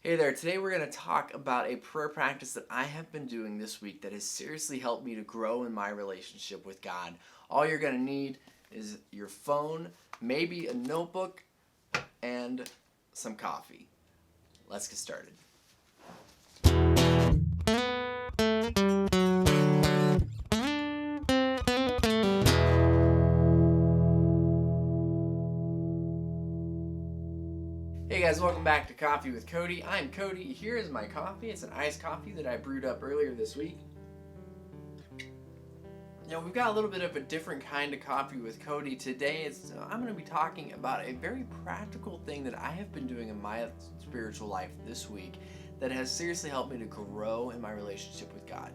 Hey there, today we're going to talk about a prayer practice that I have been doing this week that has seriously helped me to grow in my relationship with God. All you're going to need is your phone, maybe a notebook, and some coffee. Let's get started. Hey guys, welcome back to Coffee with Cody. I'm Cody. Here is my coffee. It's an iced coffee that I brewed up earlier this week. We've got a little bit of a different kind of coffee with Cody. Today I'm going to be talking about a very practical thing that I have been doing in my spiritual life this week that has seriously helped me to grow in my relationship with God.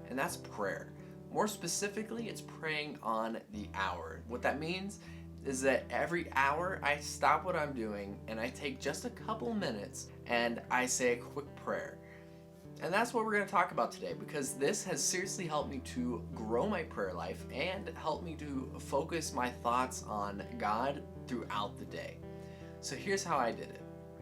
And that's prayer. More specifically, it's praying on the hour. What that means is that every hour I stop what I'm doing and I take just a couple minutes and I say a quick prayer. And that's what we're going to talk about today, because this has seriously helped me to grow my prayer life and help me to focus my thoughts on God throughout the day. So here's how I did it.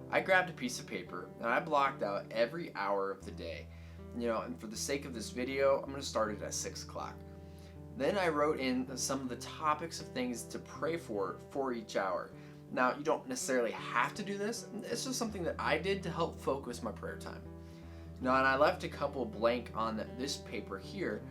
I grabbed a piece of paper and I blocked out every hour of the day. And for the sake of this video, I'm going to start it at 6 o'clock. Then I wrote in some of the topics of things to pray for each hour. Now, you don't necessarily have to do this. It's just something that I did to help focus my prayer time. And I left a couple blank on this paper here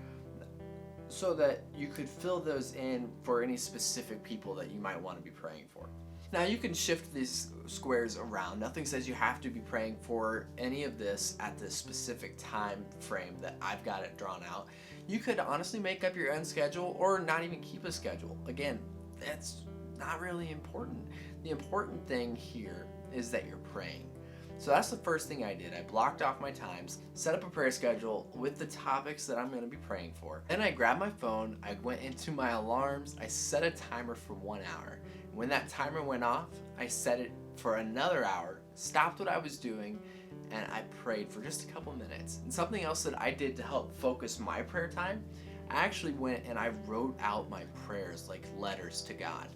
so that you could fill those in for any specific people that you might want to be praying for. Now, you can shift these squares around. Nothing says you have to be praying for any of this at this specific time frame that I've got it drawn out. You could honestly make up your own schedule or not even keep a schedule. Again, that's not really important. The important thing here is that you're praying. So that's the first thing I did. I blocked off my times, set up a prayer schedule with the topics that I'm going to be praying for. Then I grabbed my phone, I went into my alarms, I set a timer for 1 hour. When that timer went off, I set it for another hour, stopped what I was doing, and I prayed for just a couple minutes. And something else that I did to help focus my prayer time, I actually went and I wrote out my prayers like letters to God.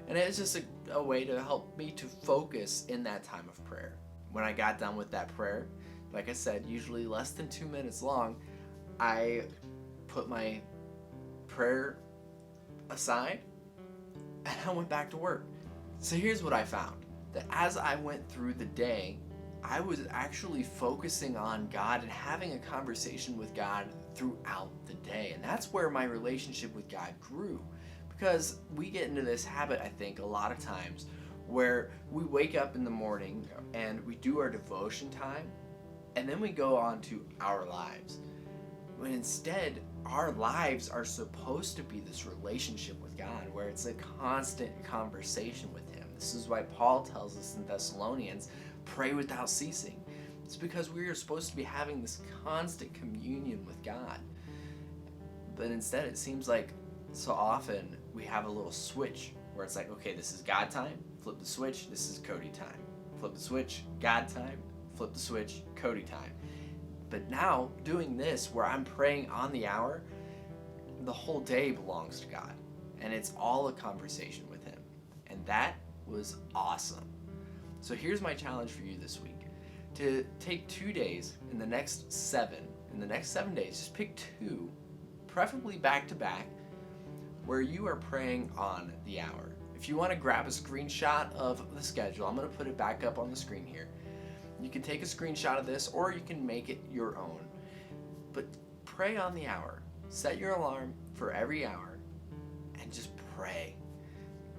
And it was just a way to help me to focus in that time of prayer. When I got done with that prayer, like I said, usually less than 2 minutes long, I put my prayer aside and I went back to work. So here's what I found, that as I went through the day, I was actually focusing on God and having a conversation with God throughout the day. And that's where my relationship with God grew. Because we get into this habit, I think, a lot of times where we wake up in the morning and we do our devotion time and then we go on to our lives. When instead, our lives are supposed to be this relationship with God where it's a constant conversation with Him. This is why Paul tells us in Thessalonians, pray without ceasing. It's because we are supposed to be having this constant communion with God. But instead, it seems like so often we have a little switch where it's like, okay, this is God time, flip the switch, this is Cody time. Flip the switch, God time, flip the switch, Cody time. But now, doing this where I'm praying on the hour, the whole day belongs to God. And it's all a conversation with Him. And that was awesome. So here's my challenge for you this week. To take 2 days in the next 7 days, just pick 2, preferably back to back, where you are praying on the hour. If you want to grab a screenshot of the schedule, I'm going to put it back up on the screen here. You can take a screenshot of this or you can make it your own. But pray on the hour. Set your alarm for every hour and just pray.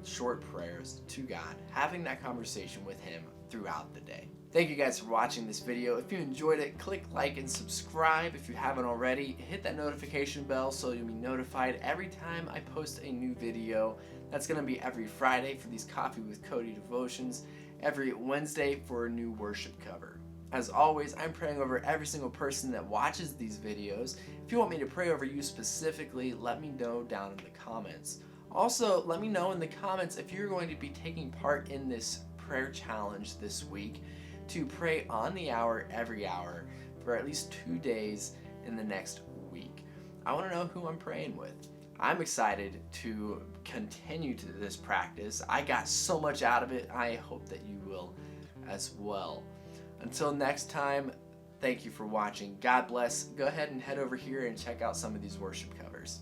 Short prayers to God, having that conversation with Him throughout the day. Thank you guys for watching this video. If you enjoyed it, click like and subscribe if you haven't already. Hit that notification bell so you'll be notified every time I post a new video. That's going to be every Friday for these Coffee with Cody devotions, every Wednesday for a new worship cover. As always, I'm praying over every single person that watches these videos. If you want me to pray over you specifically, let me know down in the comments. Also, let me know in the comments if you're going to be taking part in this prayer challenge this week to pray on the hour every hour for at least 2 days in the next week. I want to know who I'm praying with. I'm excited to continue to this practice. I got so much out of it. I hope that you will as well. Until next time, thank you for watching. God bless. Go ahead and head over here and check out some of these worship covers.